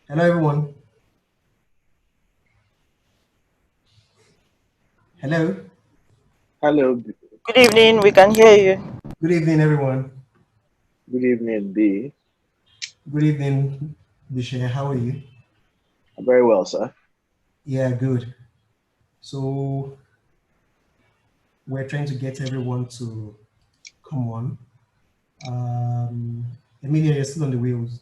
Hello, everyone. Hello. Hello, Good evening, we can hear you. Good evening, everyone. good evening, B. Good evening, Bishay. How are you? Very well, sir. Yeah, good. So we're trying to get everyone to come on. Um, Emilia, you're still on the wheels.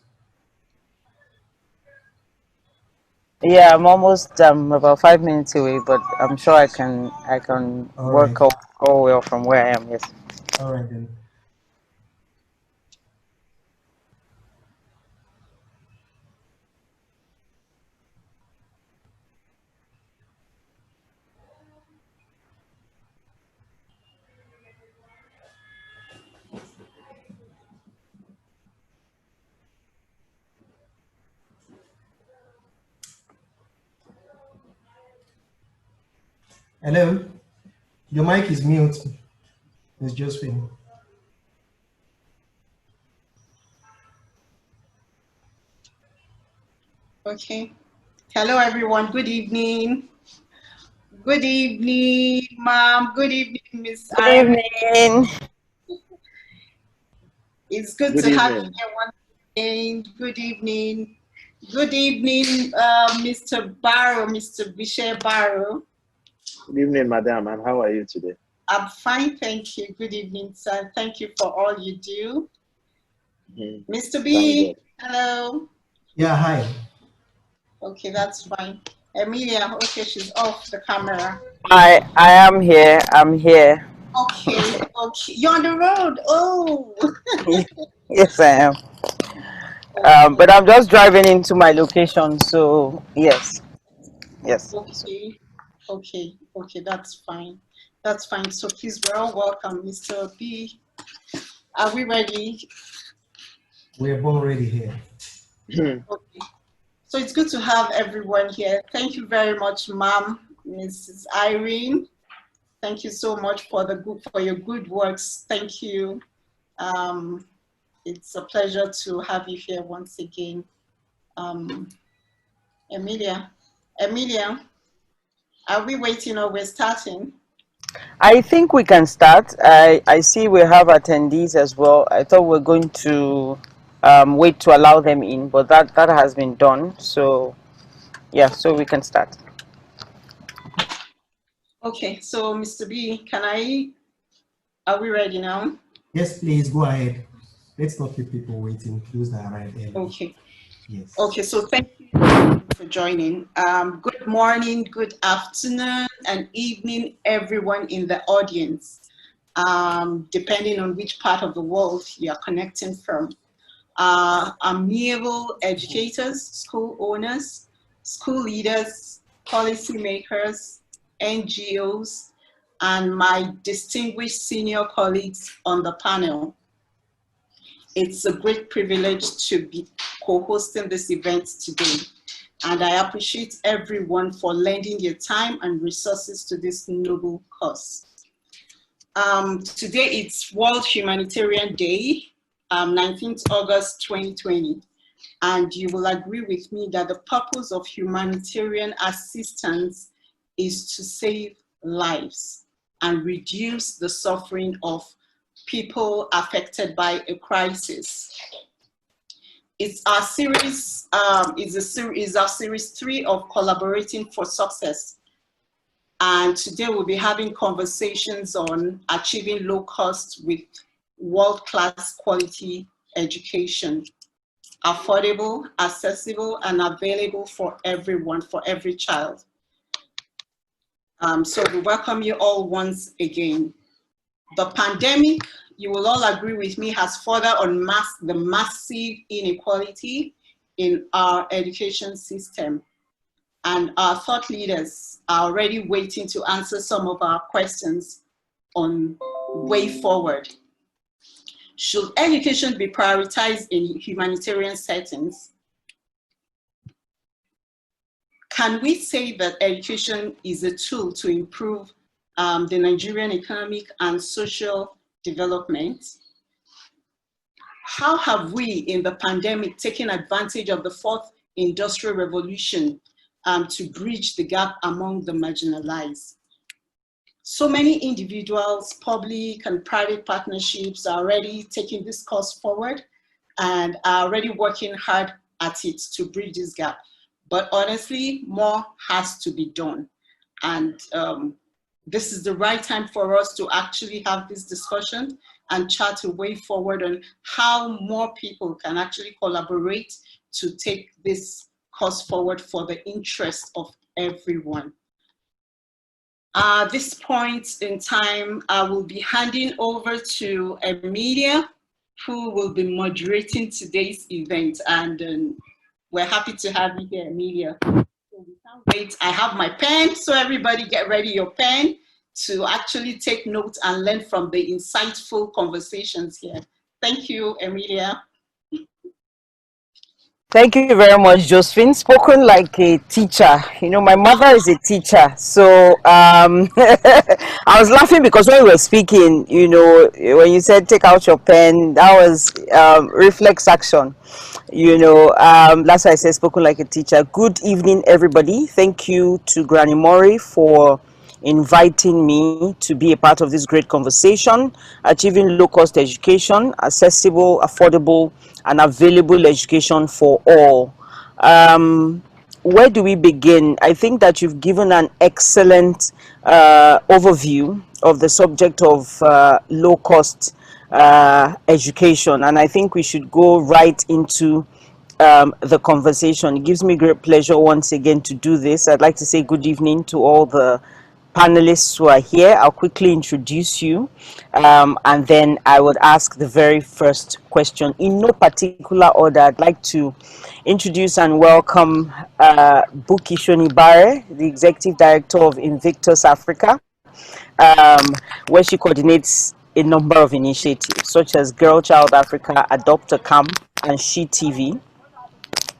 Yeah, I'm almost about 5 minutes away, but I'm sure I can All right. work all well from where I am. Yes. All right then. Hello. Your mic is mute. It's Josephine. Okay. Hello, everyone. Good evening. Good evening, ma'am. Good evening, Miss Good Irene. evening. It's good Good to have you evening. here once again. Good evening. Good evening, Mr. Barrow, Mr. Bishay Barrow. Good evening, madam. And how are you today? I'm fine, thank you. Good evening, sir. Thank you for all you do. Mhm. Mr. Thank God. B, hello. Yeah, hi. Okay, that's fine. Emilia, okay, she's off the camera. I am here. I'm here. Okay, okay. You're on the road. Oh, Yes, I am. okay. But I'm just driving into my location. So yes, yes. Okay, okay, that's fine. That's fine. So please, we're all welcome, Mr. B. Are we ready? We're born ready here. Okay. So it's good to have everyone here. Thank you very much, ma'am, Mrs. Irene. Thank you so much for for your good works. Thank you. Um, it's a pleasure to have you here once again. Um, Emilia, Emilia, are we waiting or we're starting? I think we can start. I see we have attendees as well. I thought we are going to wait to allow them in, but that has been done. So yeah, so we can start. Okay, so Mr. B, are we ready now? Yes, please go ahead. Let's not keep people waiting. Those that arrive early. Okay. Yes. Okay, so thank you everyone for joining. Good morning, good afternoon, and evening, everyone in the audience, depending on which part of the world you are connecting from. Amiable educators, school owners, school leaders, policymakers, NGOs, and my distinguished senior colleagues on the panel. It's a great privilege to be co-hosting this event today, and I appreciate everyone for lending their time and resources to this noble cause. Today it's World Humanitarian Day, 19th August 2020, and you will agree with me that the purpose of humanitarian assistance is to save lives and reduce the suffering of people affected by a crisis. It's our series, is our series 3 of Collaborating for Success. And today we'll be having conversations on achieving low cost with world-class quality education, affordable, accessible, and available for everyone, for every child. So we welcome you all once again. The pandemic, you will all agree with me, has further unmasked the massive inequality in our education system. And our thought leaders are already waiting to answer some of our questions on way forward. Should education be prioritized in humanitarian settings? Can we say that education is a tool to improve the Nigerian economic and social development? How have we in the pandemic taken advantage of the fourth industrial revolution to bridge the gap among the marginalized. So many individuals, public and private partnerships are already taking this cause forward and are already working hard at it to bridge this gap. But honestly, more has to be done. And this is the right time for us to actually have this discussion and chart a way forward on how more people can actually collaborate to take this cause forward for the interest of everyone. At this point in time, I will be handing over to Emilia, who will be moderating today's event. And we're happy to have you here, Emilia. So we can't wait. I have my pen, so everybody get ready your pen to actually take notes and learn from the insightful conversations here. Thank you, Emilia. Thank you very much, Josephine. Spoken like a teacher. You know, my mother is a teacher. So I was laughing because when you were speaking, you know, when you said take out your pen, that was reflex action. You know, that's why I said spoken like a teacher. Good evening, everybody. Thank you to Granny Mori for inviting me to be a part of this great conversation, achieving low-cost education, accessible, affordable, and available education for all. Where do we begin? I think that you've given an excellent overview of the subject of low-cost education, and I think we should go right into the conversation. It gives me great pleasure once again to do this. I'd like to say good evening to all the panelists who are here. I'll quickly introduce you, and then I would ask the very first question. In no particular order, I'd like to introduce and welcome Buki Shonibare, the Executive Director of Invictus Africa, where she coordinates a number of initiatives, such as Girl Child Africa, Adopt a Camp, and She TV.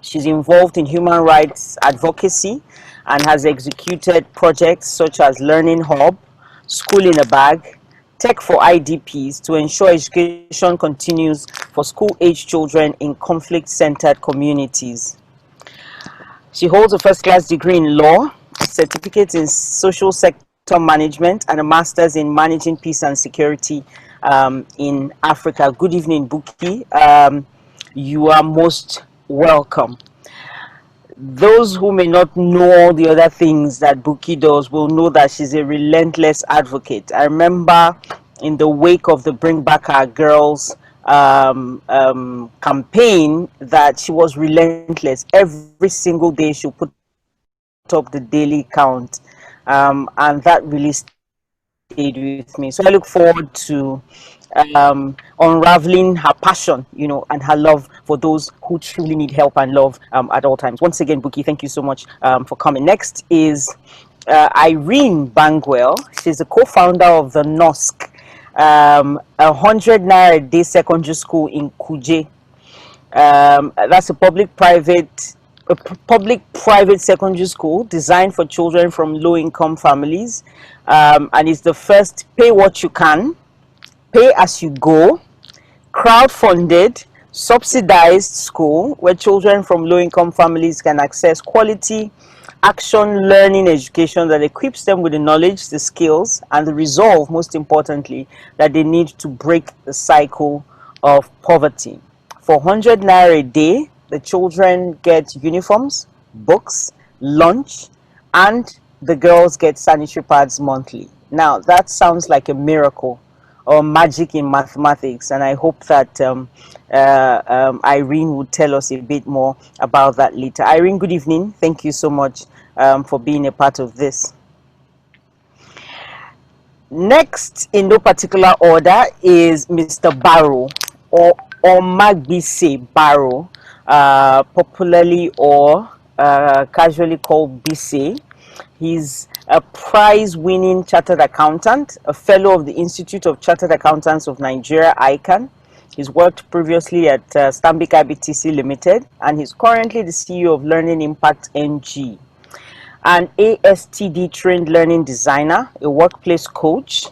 She's involved in human rights advocacy and has executed projects such as Learning Hub, School in a Bag, Tech for IDPs to ensure education continues for school-age children in conflict-centered communities. She holds a first-class degree in law, a certificate in social sector management, and a master's in managing peace and security in Africa. Good evening, Buki. You are most welcome. Those who may not know all the other things that Buki does will know that she's a relentless advocate. I remember in the wake of the Bring Back Our Girls campaign that she was relentless. Every single day she'll put up the daily count, and that really stayed with me. So I look forward to unraveling her passion, you know, and her love for those who truly need help and love at all times. Once again, Buki, thank you so much for coming. Next is Irene Bangwell. She's a co-founder of the NOSC, 100 Naira a day secondary school in Kuje. That's a public-private secondary school designed for children from low-income families, and it's the first pay what you can, pay as you go, crowd-funded, subsidized school where children from low-income families can access quality action learning education that equips them with the knowledge, the skills, and the resolve, most importantly, that they need to break the cycle of poverty. For 100 Naira a day, the children get uniforms, books, lunch, and the girls get sanitary pads monthly. Now, that sounds like a miracle or magic in mathematics, and I hope that Irene would tell us a bit more about that later. Irene, good evening. Thank you so much for being a part of this. Next, in no particular order, is Mr. Barrow, or Omagbise Barrow, popularly or casually called Bise. He's a prize-winning chartered accountant, a fellow of the Institute of Chartered Accountants of Nigeria, ICANN. He's worked previously at Stanbic IBTC Limited, and he's currently the CEO of Learning Impact NG. An ASTD-trained learning designer, a workplace coach,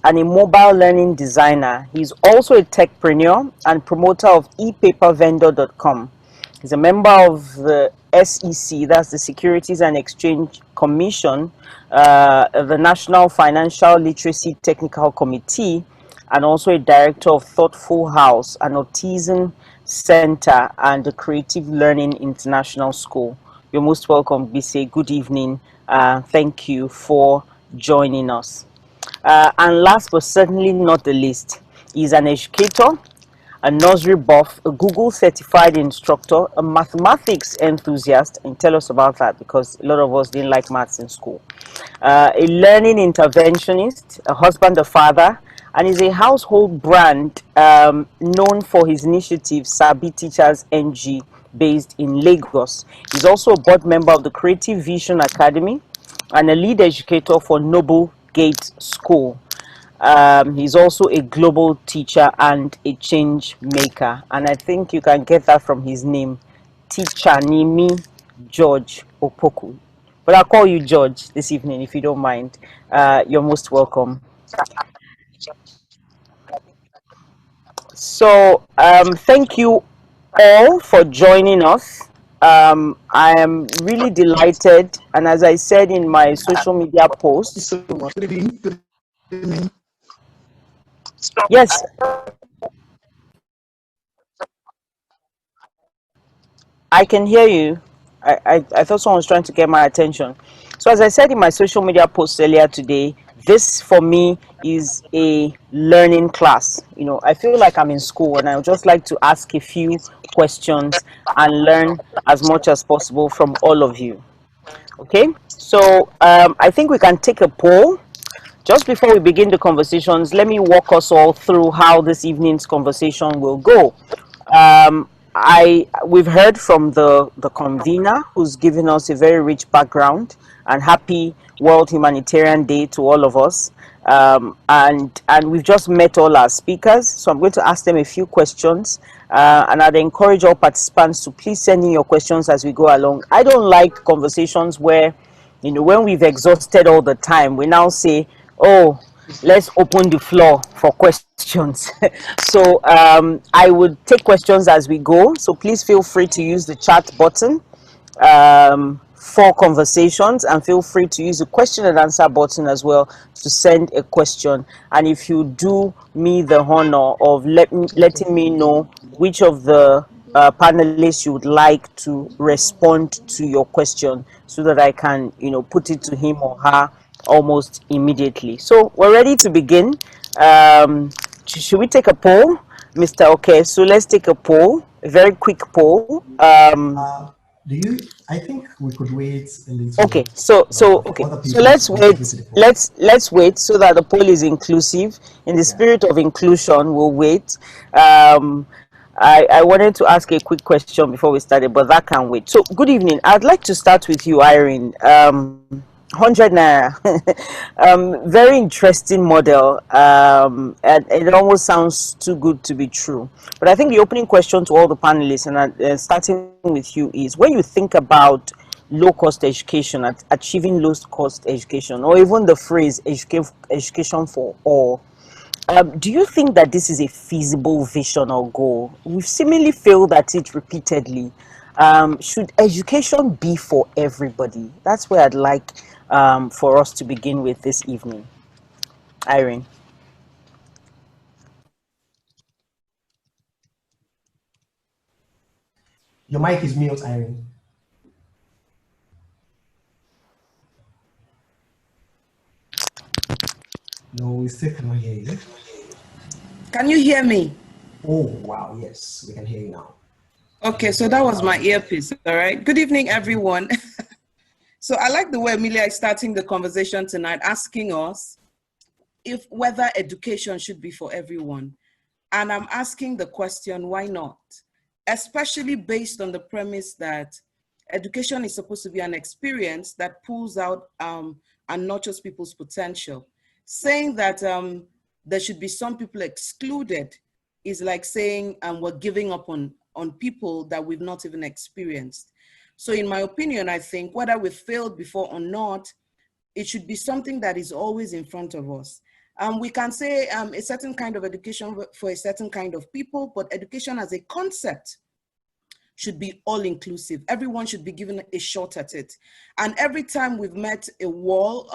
and a mobile learning designer. He's also a techpreneur and promoter of epapervendor.com, He's a member of the SEC, that's the Securities and Exchange Commission, the National Financial Literacy Technical Committee, and also a director of Thoughtful House, an autism center, and the Creative Learning International School. You're most welcome, Bisi. Good evening. Thank you for joining us. And last but certainly not the least, he's an educator, a nursery buff, a Google certified instructor, a mathematics enthusiast, and tell us about that because a lot of us didn't like maths in school. A learning interventionist, a husband, a father, and is a household brand known for his initiative Sabi Teachers NG, based in Lagos. He's also a board member of the Creative Vision Academy and a lead educator for Noble Gate School. He's also a global teacher and a change maker, and I think you can get that from his name, Teacher Nimi George Opoku. But I'll call you George this evening if you don't mind. You're most welcome. So thank you all for joining us. I am really delighted, and as I said in my social media post, yes, I can hear you. I thought someone was trying to get my attention. So as I said in my social media post earlier today, this for me is a learning class. You know, I feel like I'm in school and I would just like to ask a few questions and learn as much as possible from all of you. Okay, so I think we can take a poll. Just before we begin the conversations, let me walk us all through how this evening's conversation will go. We've heard from the convener who's given us a very rich background, and happy World Humanitarian Day to all of us. And we've just met all our speakers, so I'm going to ask them a few questions, and I'd encourage all participants to please send in your questions as we go along. I don't like conversations where, you know, when we've exhausted all the time, we now say, oh, let's open the floor for questions. So I would take questions as we go. So please feel free to use the chat button for conversations, and feel free to use the question and answer button as well to send a question. And if you do me the honor of letting me know which of the panelists you would like to respond to your question, so that I can, you know, put it to him or her almost immediately. So we're ready to begin. Should we take a poll, Mr. Okay? So let's take a poll, a very quick poll. I think we could wait a little. Okay, so let's wait. Let's wait so that the poll is inclusive. In the spirit of inclusion, we'll wait. I wanted to ask a quick question before we started, but that can wait. So good evening. I'd like to start with you, Irene. 100 naira. Very interesting model, and it almost sounds too good to be true. But I think the opening question to all the panelists, and starting with you, is when you think about low-cost education, achieving low-cost education, or even the phrase education for all, do you think that this is a feasible vision or goal? We've seemingly failed at it repeatedly. Should education be for everybody? That's where I'd like for us to begin with this evening. Irene. Your mic is mute, Irene. No, we still cannot hear you. Can you hear me? Oh, wow, yes, we can hear you now. Okay, so that was my earpiece, all right? Good evening, everyone. So I like the way Amelia is starting the conversation tonight, asking us whether education should be for everyone. And I'm asking the question, why not? Especially based on the premise that education is supposed to be an experience that pulls out and nurtures people's potential. Saying that there should be some people excluded is like saying we're giving up on people that we've not even experienced. So in my opinion, I think whether we've failed before or not, it should be something that is always in front of us. We can say a certain kind of education for a certain kind of people, but education as a concept should be all inclusive. Everyone should be given a shot at it. And every time we've met a wall,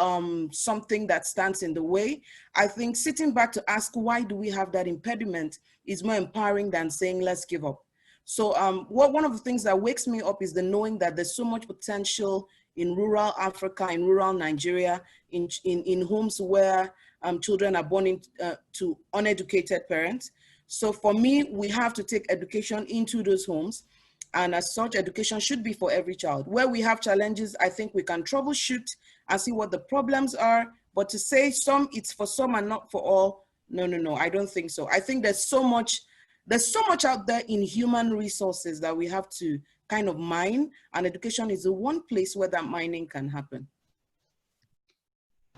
something that stands in the way, I think sitting back to ask, why do we have that impediment, is more empowering than saying, let's give up. So one of the things that wakes me up is the knowing that there's so much potential in rural Africa, in rural Nigeria, in homes where children are born to uneducated parents. So for me, we have to take education into those homes. And as such, education should be for every child. Where we have challenges, I think we can troubleshoot and see what the problems are. But to say it's for some and not for all, no, I don't think so. I think there's so much out there in human resources that we have to kind of mine, and education is the one place where that mining can happen.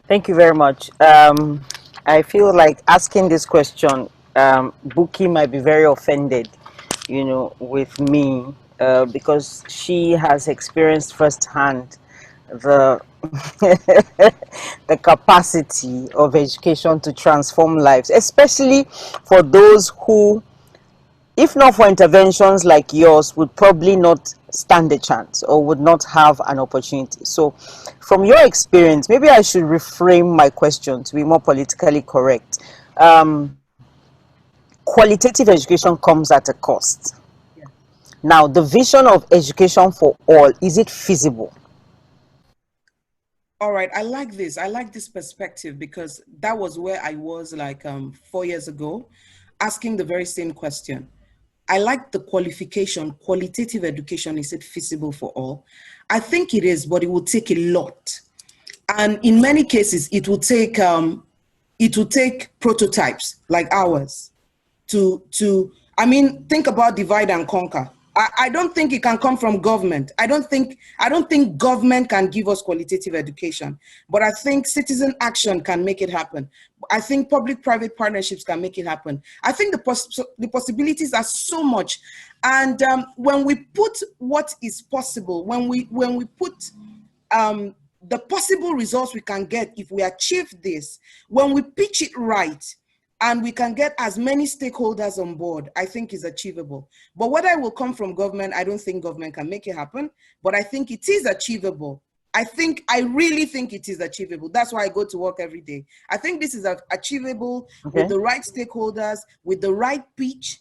Thank you very much. I feel like asking this question, Buki might be very offended, with me, because she has experienced firsthand the the capacity of education to transform lives, especially for those who, if not for interventions like yours, would probably not stand a chance or would not have an opportunity. So from your experience, maybe I should reframe my question to be more politically correct. Qualitative education comes at a cost. Yeah. Now, the vision of education for all, is it feasible? All right, I like this perspective, because that was where I was like 4 years ago, asking the very same question. I like the qualification, qualitative education, is it feasible for all? I think it is, but it will take a lot. And in many cases, it will take prototypes like ours to think about divide and conquer. I don't think it can come from government. I don't think government can give us qualitative education, but I think citizen action can make it happen. I think public-private partnerships can make it happen. I think the possibilities are so much. And when we put what is possible, when we put the possible results we can get if we achieve this, when we pitch it right, and we can get as many stakeholders on board, I think is achievable. But whether it will come from government, I don't think government can make it happen, but I think it is achievable. I really think it is achievable. That's why I go to work every day. I think this is achievable with the right stakeholders, with the right pitch,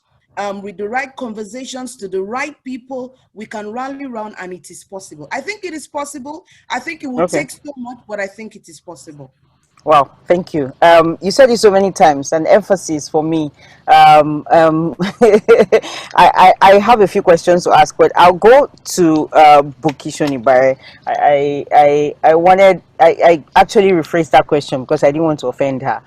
with the right conversations to the right people. We can rally around, and it is possible. I think it is possible. I think it will take so much, but I think it is possible. Wow, thank you. You said it so many times, an emphasis for me. I have a few questions to ask, but I'll go to Buki Shonibare. I actually rephrased that question because I didn't want to offend her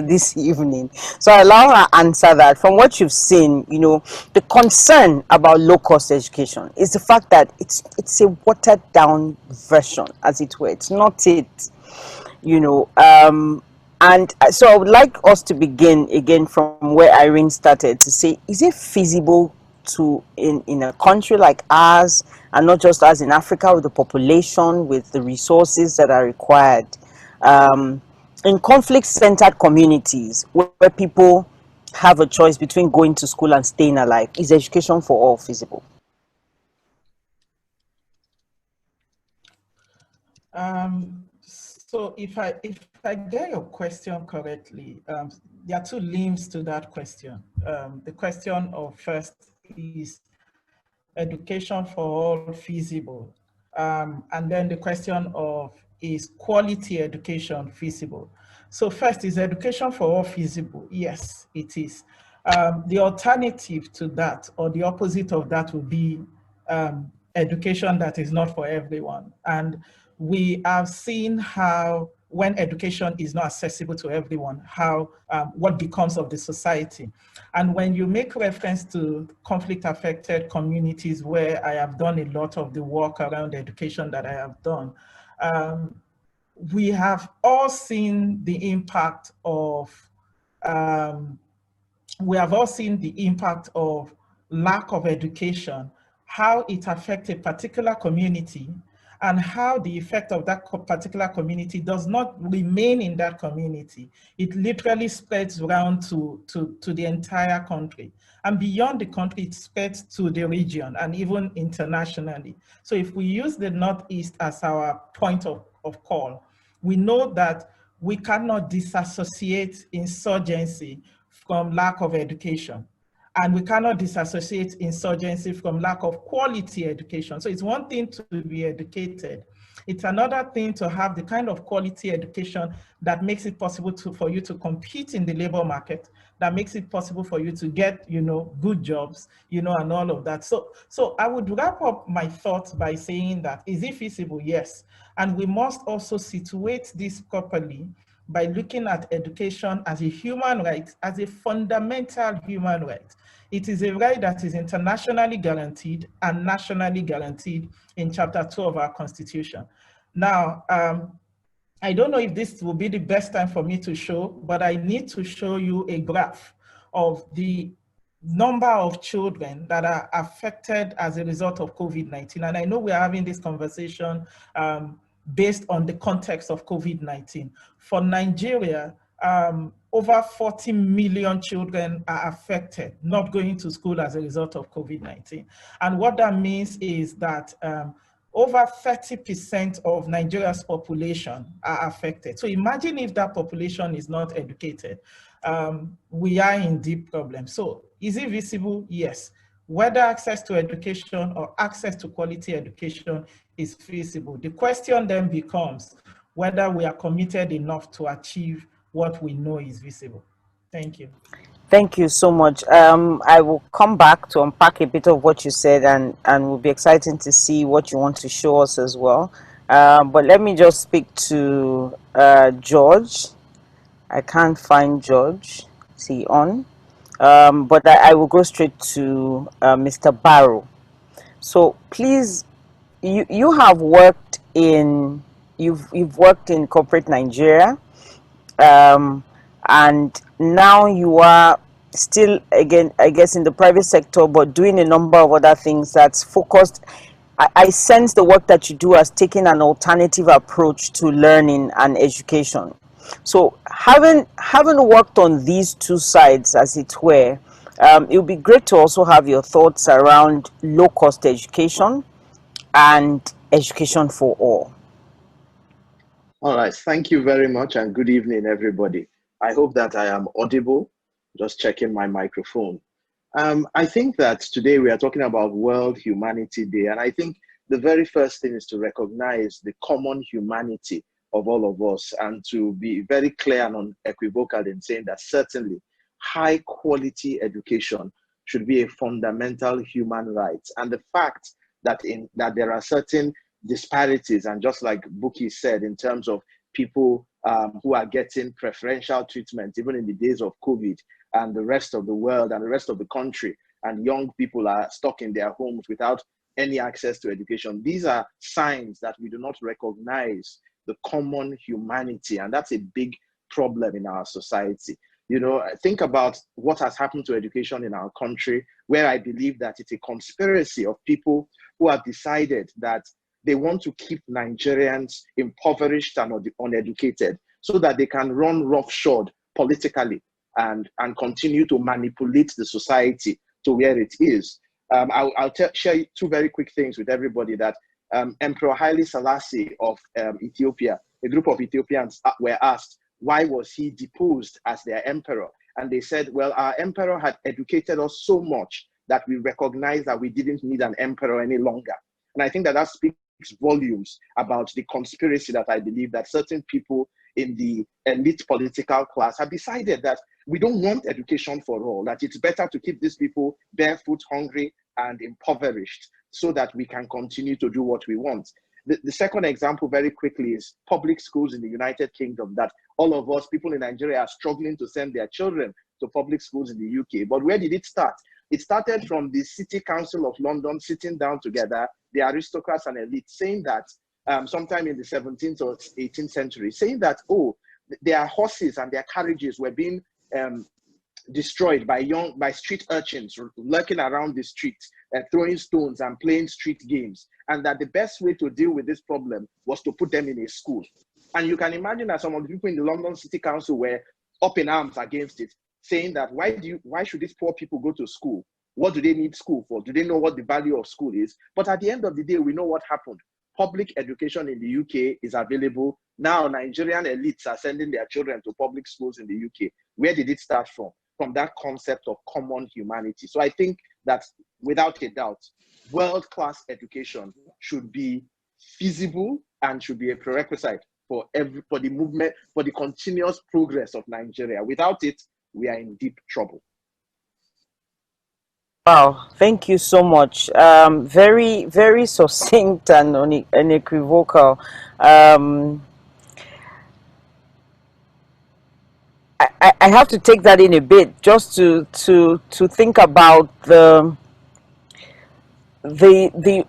this evening. So I allow her answer that. From what you've seen, the concern about low-cost education is the fact that it's a watered-down version, as it were. It's not it. And so I would like us to begin again from where Irene started, to say, is it feasible to, in a country like ours, and not just as in Africa, with the population, with the resources that are required, in conflict-centered communities where people have a choice between going to school and staying alive, is education for all feasible? So if I get your question correctly, there are two limbs to that question. The question of first, is education for all feasible? And then the question of, is quality education feasible? So first, is education for all feasible? Yes, it is. The alternative to that, or the opposite of that, would be education that is not for everyone. And we have seen how, when education is not accessible to everyone, how what becomes of the society. And when you make reference to conflict-affected communities, where I have done a lot of the work around education that I have done, we have all seen the impact of lack of education, how it affects a particular community, and how the effect of that particular community does not remain in that community. It literally spreads around to the entire country. And beyond the country, it spreads to the region and even internationally. So if we use the Northeast as our point of call, we know that we cannot disassociate insurgency from lack of education. And we cannot disassociate insurgency from lack of quality education. So it's one thing to be educated. It's another thing to have the kind of quality education that makes it possible for you to compete in the labor market, that makes it possible for you to get, good jobs, and all of that. So I would wrap up my thoughts by saying that, is it feasible? Yes. And we must also situate this properly by looking at education as a human right, as a fundamental human right. It is a right that is internationally guaranteed and nationally guaranteed in Chapter 2 of our Constitution. Now, I don't know if this will be the best time for me to show, but I need to show you a graph of the number of children that are affected as a result of COVID-19. And I know we're having this conversation based on the context of COVID-19. For Nigeria, over 40 million children are affected, not going to school as a result of COVID-19. And what that means is that over 30% of Nigeria's population are affected. So imagine if that population is not educated. We are in deep problems. So is it visible? Yes. Whether access to education or access to quality education is feasible. The question then becomes whether we are committed enough to achieve what we know is visible. Thank you. Thank you so much. I will come back to unpack a bit of what you said, and will be exciting to see what you want to show us as well. But let me just speak to George. I can't find George. Is he on? But I will go straight to Mr. Barrow. So please, you have worked in you've worked in corporate Nigeria, and now you are still, again, I guess, in the private sector, but doing a number of other things that's focused. I sense the work that you do as taking an alternative approach to learning and education. So having worked on these two sides, as it were, it would be great to also have your thoughts around low-cost education and education for all. All right, thank you very much, and good evening, everybody. I hope that I am audible. Just checking my microphone. I think that today we are talking about World Humanity Day, and I think the very first thing is to recognize the common humanity of all of us, and to be very clear and unequivocal in saying that certainly high quality education should be a fundamental human right. And the fact that there are certain disparities, and just like Buki said, in terms of people who are getting preferential treatment, even in the days of COVID, and the rest of the world and the rest of the country, and young people are stuck in their homes without any access to education. These are signs that we do not recognize the common humanity, and that's a big problem in our society. Think about what has happened to education in our country, where I believe that it's a conspiracy of people who have decided that they want to keep Nigerians impoverished and uneducated so that they can run roughshod politically and continue to manipulate the society to where it is. I'll share two very quick things with everybody. That Emperor Haile Selassie of Ethiopia, a group of Ethiopians were asked, why was he deposed as their emperor? And they said, well, our emperor had educated us so much that we recognized that we didn't need an emperor any longer. And I think that speaks volumes about the conspiracy that I believe that certain people in the elite political class have decided that we don't want education for all, that it's better to keep these people barefoot, hungry, and impoverished so that we can continue to do what we want. The second example, very quickly, is public schools in the United Kingdom, that all of us, people in Nigeria, are struggling to send their children to public schools in the UK. But where did it start? It started from the City Council of London sitting down together, the aristocrats and elite, saying that sometime in the 17th or 18th century, saying that, oh, their horses and their carriages were being destroyed by street urchins lurking around the streets, throwing stones and playing street games, and that the best way to deal with this problem was to put them in a school. And you can imagine that some of the people in the London City Council were up in arms against it, saying that why should these poor people go to school? What do they need school for? Do they know what the value of school is? But at the end of the day, we know what happened. Public education in the UK is available. Now Nigerian elites are sending their children to public schools in the UK. Where did it start from? From that concept of common humanity. So I think that without a doubt, world-class education should be feasible and should be a prerequisite for the movement, for the continuous progress of Nigeria. Without it, we are in deep trouble. Wow, thank you so much. Very, very succinct and unequivocal. I have to take that in a bit just to think about the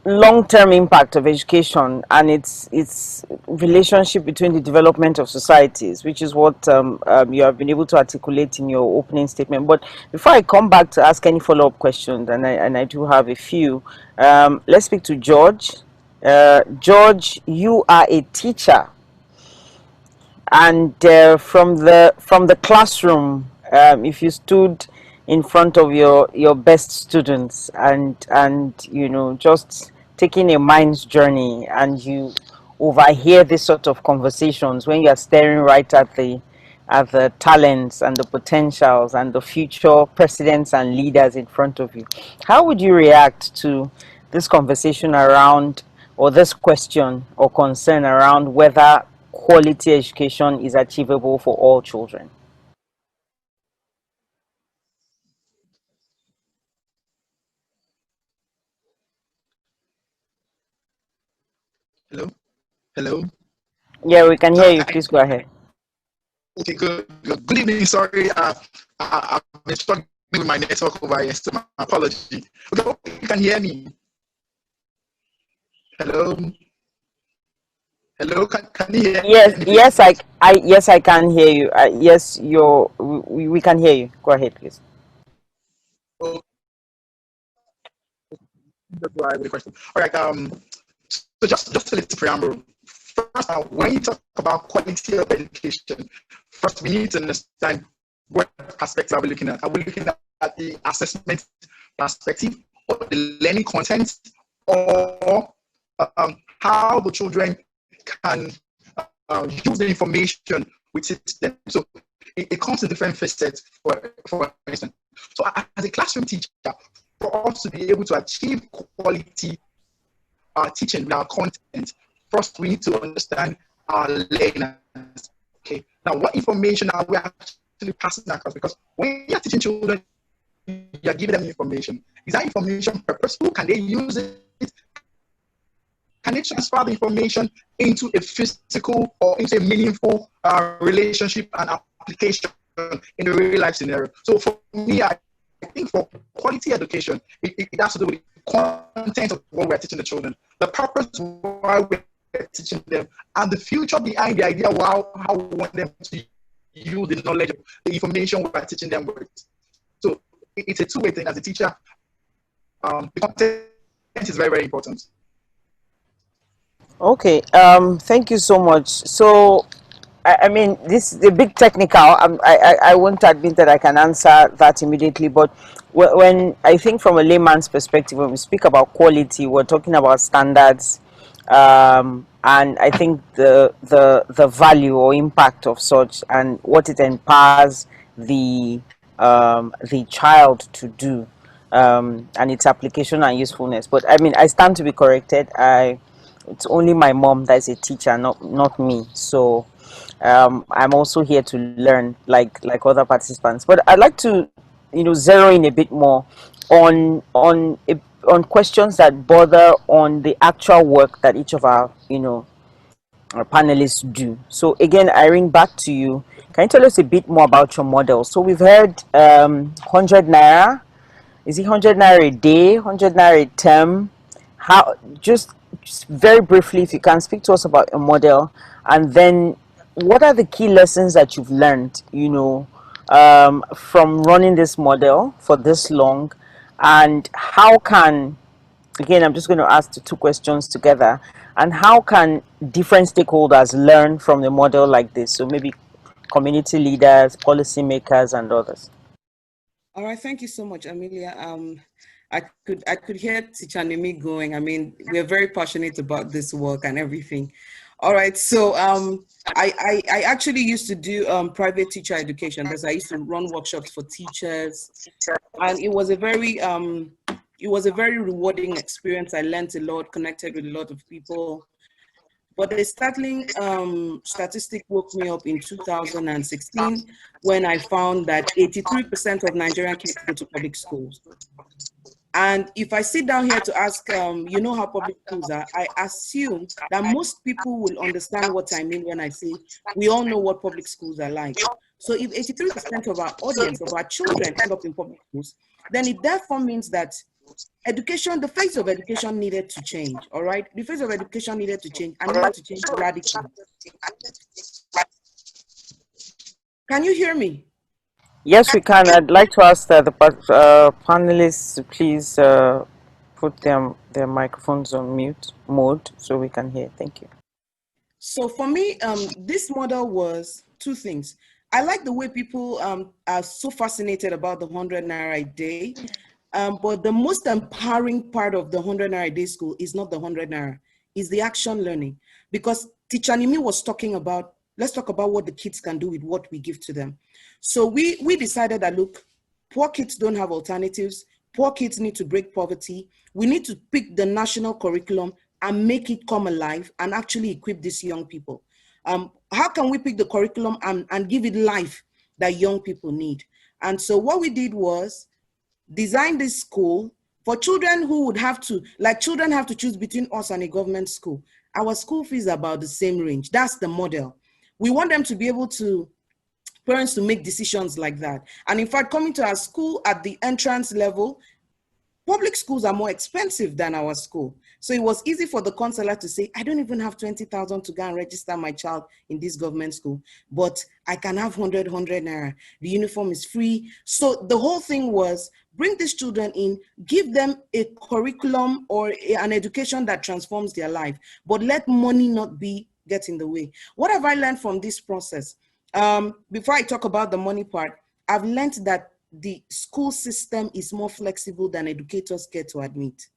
long-term impact of education and its relationship between the development of societies, which is what you have been able to articulate in your opening statement. But before I come back to ask any follow-up questions, and I do have a few, let's speak to George. George, you are a teacher, and from the classroom, if you stood in front of your best students and you know, just taking a mind's journey, and you overhear this sort of conversations when you are staring right at the talents and the potentials and the future presidents and leaders in front of you, how would you react to this conversation around, or this question or concern around, whether quality education is achievable for all children? Hello? Hello? Yeah, we can hear you. Please go ahead. Okay, good. Good evening. Sorry, I've been struggling with my network over here, so my apology. Okay, you can hear me. Hello? Hello, can you hear me? Yes, I can hear you. Yes, we can hear you. Go ahead, please. Oh, that's why the question. All right, so just a little preamble. First, when you talk about quality of education, first we need to understand what perspective are we looking at. Are we looking at the assessment perspective, or the learning content, or how the children can use the information we teach them? So it comes in different facets, for instance. So as a classroom teacher, for us to be able to achieve quality teaching our content, first we need to understand our learners. Okay, now what information are we actually passing across? Because when you're teaching children, you're giving them information. Is that information purposeful? Can they use it? Can they transfer the information into a physical or into a meaningful relationship and application in a real life scenario? So for me, I think for quality education, it has to do with the content of what we're teaching the children, the purpose why we're teaching them, and the future behind the idea of how we want them to use the knowledge, the information we're teaching them with. So it's a two-way thing. As a teacher, the content is very, very important. Okay, thank you so much. So, I mean, this is a big technical. I won't admit that I can answer that immediately, but when I think from a layman's perspective, when we speak about quality, we're talking about standards, and I think the value or impact of such, and what it empowers the child to do, and its application and usefulness. But I mean, I stand to be corrected. It's only my mom that is a teacher, not me. So I'm also here to learn, like other participants. But I'd like to, you know, zero in a bit more on questions that border on the actual work that each of our, you know, our panelists do. So again, Irene, back to you. Can you tell us a bit more about your model? So we've heard 100 naira. Is it 100 naira a day, 100 naira a term? How, just very briefly, if you can speak to us about a model, and then what are the key lessons that you've learned, you know, from running this model for this long, And how can, again, I'm just going to ask the two questions together, and how can different stakeholders learn from the model like this? So maybe community leaders, policymakers, and others. All right, thank you so much, Amelia. I could hear Tichanimi going. I mean, we're very passionate about this work and everything. All right, so I actually used to do private teacher education, because I used to run workshops for teachers, and it was a very rewarding experience. I learned a lot, connected with a lot of people. But the startling statistic woke me up in 2016 when I found that 83% of Nigerian kids go to public schools. And if I sit down here to ask, you know how public schools are, I assume that most people will understand what I mean when I say we all know what public schools are like. So if 83% of our audience, of our children end up in public schools, then it therefore means that education, the face of education needed to change, all right? The face of education needed to change, and needed to change radically. Can you hear me? Yes, we can. I'd like to ask the panelists to please put their microphones on mute mode so we can hear. Thank you. So for me, this model was two things. I like the way people are so fascinated about the 100 Naira a day. But the most empowering part of the 100 Naira a day school is not the 100 Naira, is the action learning. Because Tichanimi was talking about, let's talk about what the kids can do with what we give to them. So we decided that, look, poor kids don't have alternatives. Poor kids need to break poverty. We need to pick the national curriculum and make it come alive and actually equip these young people. How can we pick the curriculum and give it life that young people need? And so what we did was design this school for children who would have to, like children have to choose between us and a government school. Our school fees are about the same range. That's the model. We want them to be able to, parents to make decisions like that. And in fact, coming to our school at the entrance level, public schools are more expensive than our school. So it was easy for the counselor to say, I don't even have 20,000 to go and register my child in this government school, but I can have 100 Naira. The uniform is free. So the whole thing was, bring these children in, give them a curriculum or an education that transforms their life, but let money not get in the way. What have I learned from this process? Before I talk about the money part, I've learned that the school system is more flexible than educators care to admit.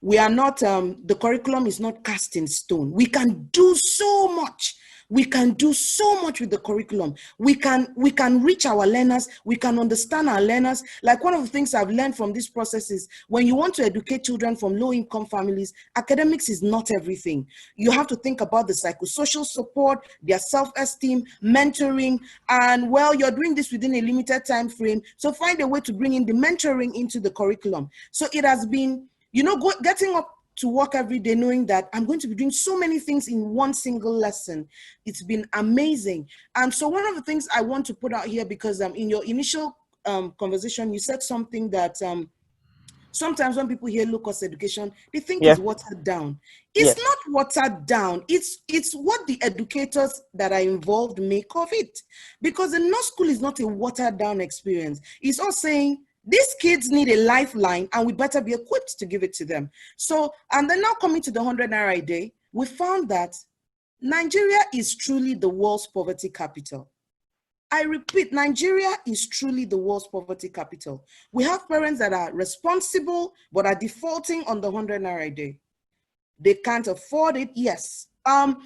We are not, the curriculum is not cast in stone. We can do so much. We can do so much with the curriculum. We can reach our learners. We can understand our learners. Like one of the things I've learned from this process is when you want to educate children from low-income families, academics is not everything. You have to think about the psychosocial support, their self-esteem, mentoring, and well, you're doing this within a limited time frame. So find a way to bring in the mentoring into the curriculum. So it has been, you know, getting up to work every day knowing that I'm going to be doing so many things in one single lesson. It's been amazing. And so one of the things I want to put out here, because in your initial conversation, you said something that sometimes when people hear low-cost education, they think it's watered down. It's not watered down. It's what the educators that are involved make of it. Because the North School is not a watered down experience. It's all saying, these kids need a lifeline and we better be equipped to give it to them. So, and then now coming to the 100 Naira a day, we found that Nigeria is truly the world's poverty capital. I repeat, Nigeria is truly the world's poverty capital. We have parents that are responsible, but are defaulting on the 100 Naira a day. They can't afford it, yes.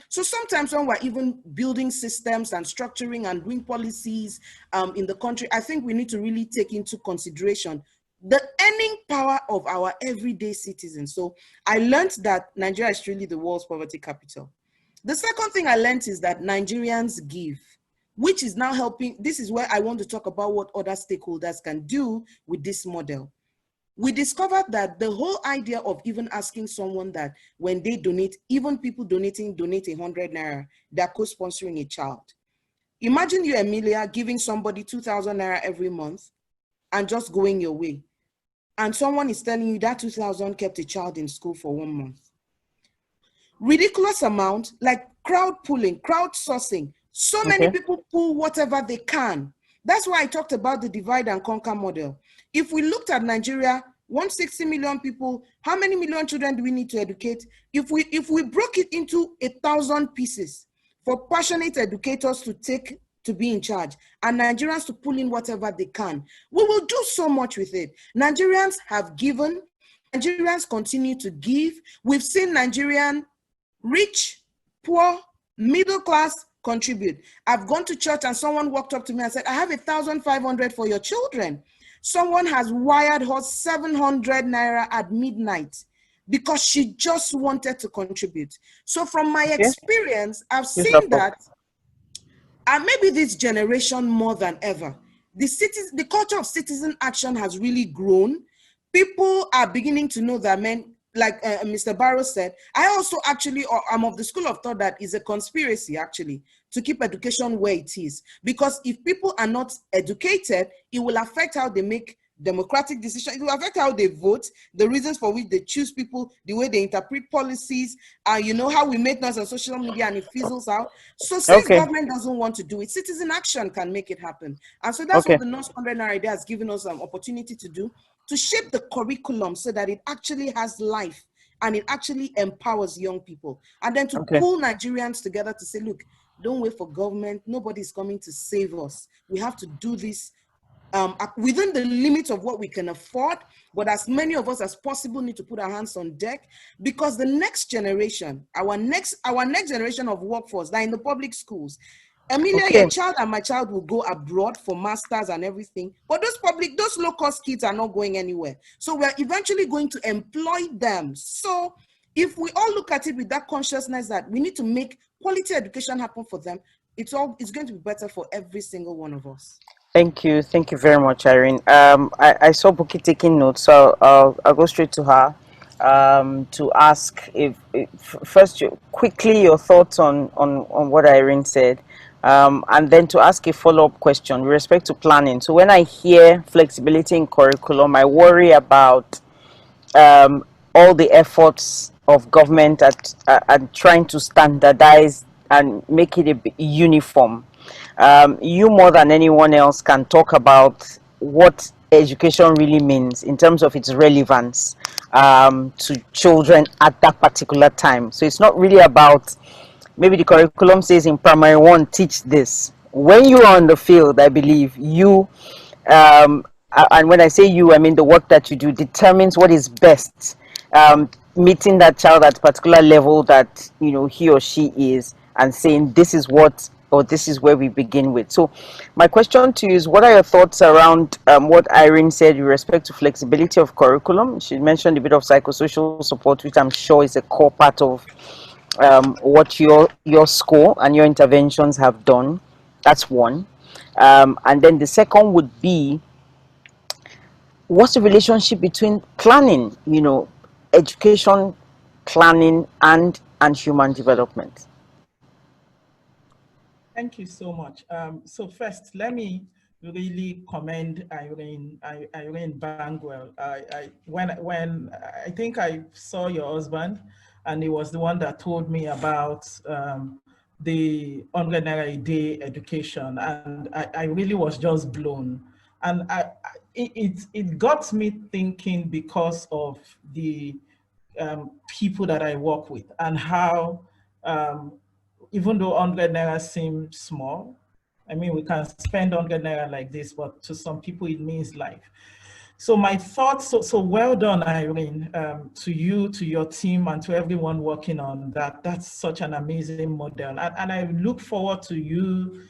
So sometimes when we're even building systems and structuring and doing policies in the country, I think we need to really take into consideration the earning power of our everyday citizens. So I learned that Nigeria is really the world's poverty capital. The second thing I learned is that Nigerians give, which is now helping. This is where I want to talk about what other stakeholders can do with this model. We discovered that the whole idea of even asking someone that when they donate, even people donate 100 Naira, they're co-sponsoring a child. Imagine you, Emilia, giving somebody 2,000 Naira every month and just going your way. And someone is telling you that 2,000 kept a child in school for 1 month. Ridiculous amount, like crowd pulling, crowdsourcing. So many people pull whatever they can. That's why I talked about the divide and conquer model. If we looked at Nigeria, 160 million people, how many million children do we need to educate? If we broke it into 1,000 pieces for passionate educators to be in charge and Nigerians to pull in whatever they can, we will do so much with it. Nigerians have given, Nigerians continue to give. We've seen Nigerian rich, poor, middle class contribute. I've gone to church and someone walked up to me and said, I have 1,500 for your children. Someone has wired her 700 naira at midnight because she just wanted to contribute. So from my experience, I've seen that, and maybe this generation more than ever, the culture of citizen action has really grown. People are beginning to know that, like Mr. Barrow said, I also actually, I'm of the school of thought that is a conspiracy actually to keep education where it is. Because if people are not educated, it will affect how they make democratic decisions. It will affect how they vote, the reasons for which they choose people, the way they interpret policies, you know, how we make noise on social media and it fizzles out. So since government doesn't want to do it, citizen action can make it happen. And so that's what the non-100 idea has given us an opportunity to do, to shape the curriculum so that it actually has life and it actually empowers young people. And then to pull Nigerians together to say, look, don't wait for government. Nobody's coming to save us. We have to do this within the limits of what we can afford, but as many of us as possible need to put our hands on deck, because the next generation, our next generation of workforce, that in the public schools, Emilia, your child and my child will go abroad for masters and everything, but those low-cost kids are not going anywhere. So we're eventually going to employ them. So if we all look at it with that consciousness that we need to make quality education happen for them, it's going to be better for every single one of us. Thank you very much, Irene. I saw Buki taking notes, so I'll go straight to her to ask if first quickly your thoughts on what Irene said, and then to ask a follow-up question with respect to planning. So when I hear flexibility in curriculum, I worry about all the efforts of government at trying to standardize and make it a uniform. You more than anyone else can talk about what education really means in terms of its relevance to children at that particular time. So it's not really about, maybe the curriculum says in primary 1, teach this. When you are on the field, I believe you, and when I say you, I mean the work that you do determines what is best, meeting that child at a particular level that, you know, he or she is, and saying this is what, or this is where we begin with. So my question to you is, what are your thoughts around what Irene said with respect to flexibility of curriculum? She mentioned a bit of psychosocial support, which I'm sure is a core part of what your school and your interventions have done. That's one. And then the second would be, what's the relationship between planning, you know, education, planning, and human development? Thank you so much. So first, let me really commend Irene Bangwell. When I think I saw your husband, and he was the one that told me about the 100 naira a day education, and I really was just blown. And it got me thinking because of the people that I work with and how even though 100 naira seems small, I mean, we can spend 100 naira like this, but to some people it means life. So my thoughts, so well done, Irene, to you, to your team, and to everyone working on that. That's such an amazing model. And I look forward to you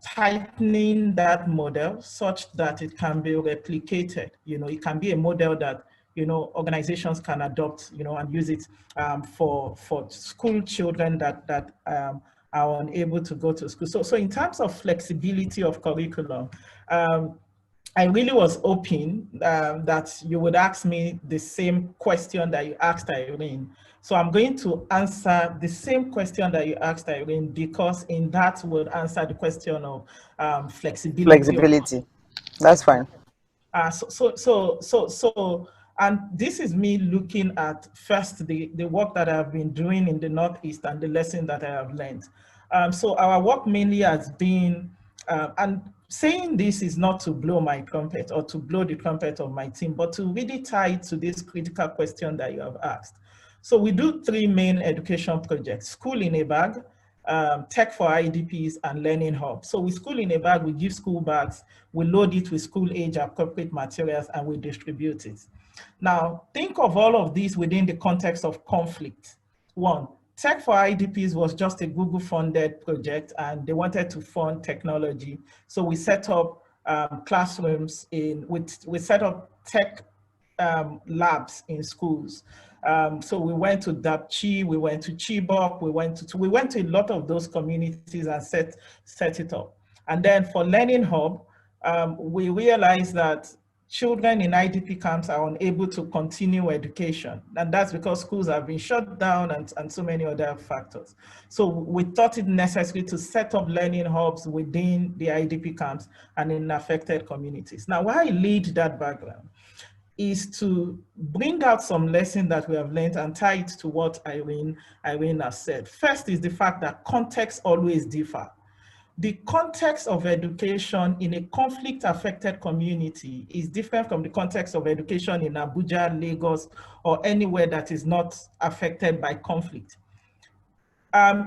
tightening that model such that it can be replicated. You know, it can be a model that, you know, organizations can adopt, you know, and use it for school children that are unable to go to school. So in terms of flexibility of curriculum, I really was hoping that you would ask me the same question that you asked Irene. So I'm going to answer the same question that you asked Irene, because in that will answer the question of flexibility. Flexibility, that's fine. And this is me looking at first the work that I've been doing in the Northeast and the lesson that I have learned. So our work mainly has been, and saying this is not to blow my trumpet or to blow the trumpet of my team, but to really tie it to this critical question that you have asked. So we do 3 main education projects: School in a Bag, Tech for IDPs, and Learning Hub. So with School in a Bag, we give school bags, we load it with school age appropriate materials, and we distribute it. Now, think of all of these within the context of conflict. 1, Tech for IDPs was just a Google funded project and they wanted to fund technology. So we set up classrooms we set up tech labs in schools. So we went to Dapchi, we went to Chibok, we went to a lot of those communities and set it up. And then for Learning Hub, we realized that children in IDP camps are unable to continue education. And that's because schools have been shut down and so many other factors. So we thought it necessary to set up learning hubs within the IDP camps and in affected communities. Now, why I lead that background is to bring out some lessons that we have learned and tie it to what Irene has said. First is the fact that contexts always differ. The context of education in a conflict-affected community is different from the context of education in Abuja, Lagos, or anywhere that is not affected by conflict.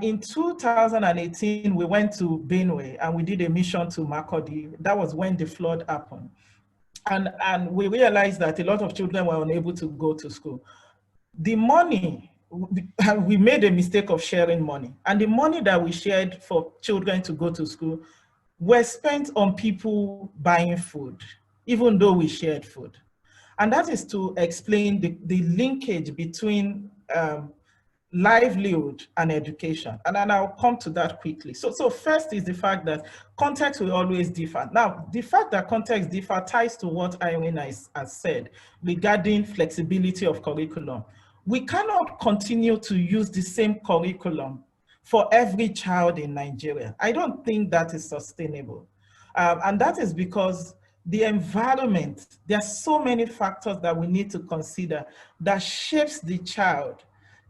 In 2018, we went to Benue and we did a mission to Makurdi. That was when the flood happened. And we realized that a lot of children were unable to go to school. The money, we made a mistake of sharing money, and the money that we shared for children to go to school were spent on people buying food, even though we shared food. And that is to explain the linkage between livelihood and education. And I'll come to that quickly. So first is the fact that context will always differ. Now, the fact that context differ ties to what Irene has said regarding flexibility of curriculum. We cannot continue to use the same curriculum for every child in Nigeria. I don't think that is sustainable. And that is because the environment, there are so many factors that we need to consider that shapes the child,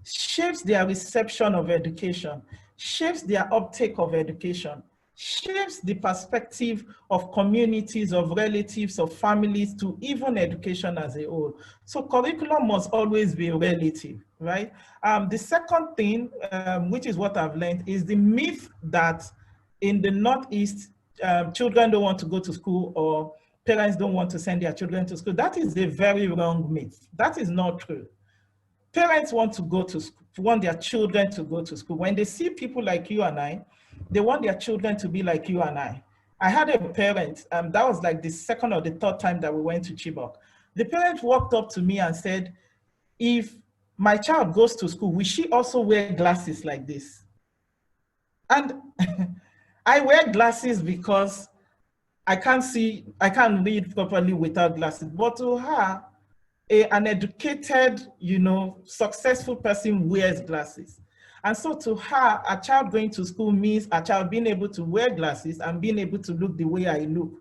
shapes their reception of education, shapes their uptake of education, shapes the perspective of communities, of relatives, of families, to even education as a whole. So curriculum must always be relative, right? The second thing, which is what I've learned, is the myth that in the Northeast, children don't want to go to school or parents don't want to send their children to school. That is a very wrong myth. That is not true. Parents want to go to school, want their children to go to school. When they see people like you and I, they want their children to be like you and I. I had a parent, that was like the second or the third time that we went to Chibok. The parent walked up to me and said, if my child goes to school, will she also wear glasses like this? And I wear glasses because I can't read properly without glasses. But to her, an educated, successful person wears glasses. And so to her, a child going to school means a child being able to wear glasses and being able to look the way I look.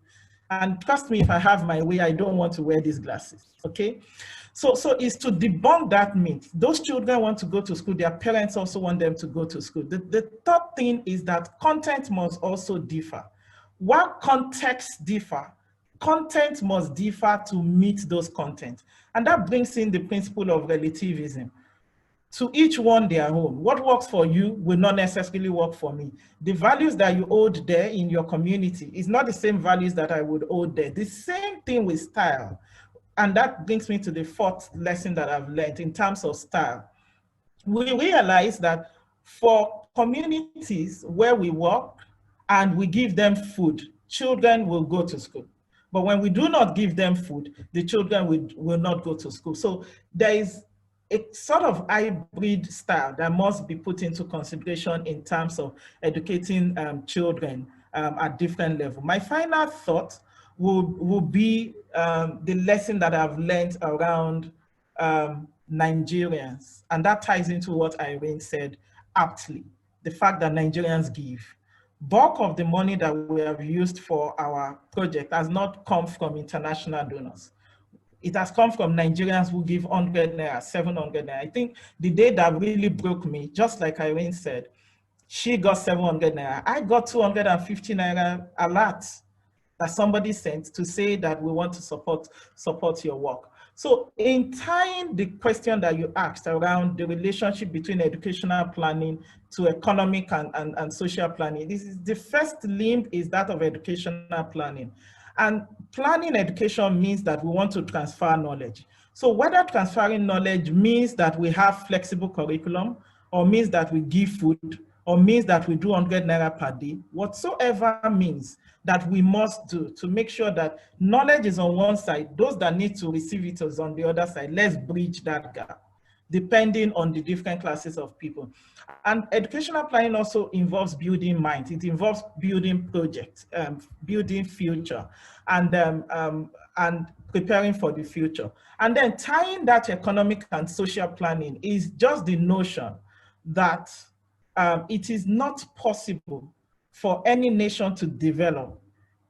And trust me, if I have my way, I don't want to wear these glasses, okay? So it's to debunk that myth. Those children want to go to school, their parents also want them to go to school. The third thing is that content must also differ. While contexts differ, content must differ to meet those content. And that brings in the principle of relativism. To each one their own. What works for you will not necessarily work for me. The values that you hold there in your community is not the same values that I would hold there. The same thing with style. And that brings me to the fourth lesson that I've learned in terms of style. We realize that for communities where we work and we give them food, children will go to school. But when we do not give them food, the children will not go to school. So there is a sort of hybrid style that must be put into consideration in terms of educating children at different levels. My final thought will be the lesson that I've learned around Nigerians. And that ties into what Irene said aptly, the fact that Nigerians give. Bulk of the money that we have used for our project has not come from international donors. It has come from Nigerians who give 100 naira, 700 naira. I think the day that really broke me, just like Irene said, she got 700 naira. I got 250 naira a lot. that somebody sent to say that we want to support your work. So in tying the question that you asked around the relationship between educational planning to economic and social planning, this is the first limb is that of educational planning. And planning education means that we want to transfer knowledge. So whether transferring knowledge means that we have flexible curriculum, or means that we give food, or means that we do 100 naira per day, whatsoever means that we must do to make sure that knowledge is on one side, those that need to receive it is on the other side. Let's bridge that gap, depending on the different classes of people. And educational planning also involves building minds. It involves building projects, building future, and preparing for the future. And then tying that economic and social planning is just the notion that it is not possible for any nation to develop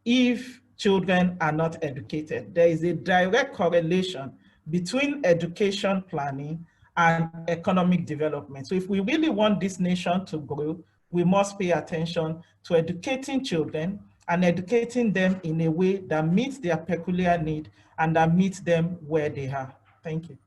if children are not educated. There is a direct correlation between education planning and economic development. So if we really want this nation to grow, we must pay attention to educating children and educating them in a way that meets their peculiar need and that meets them where they are. Thank you.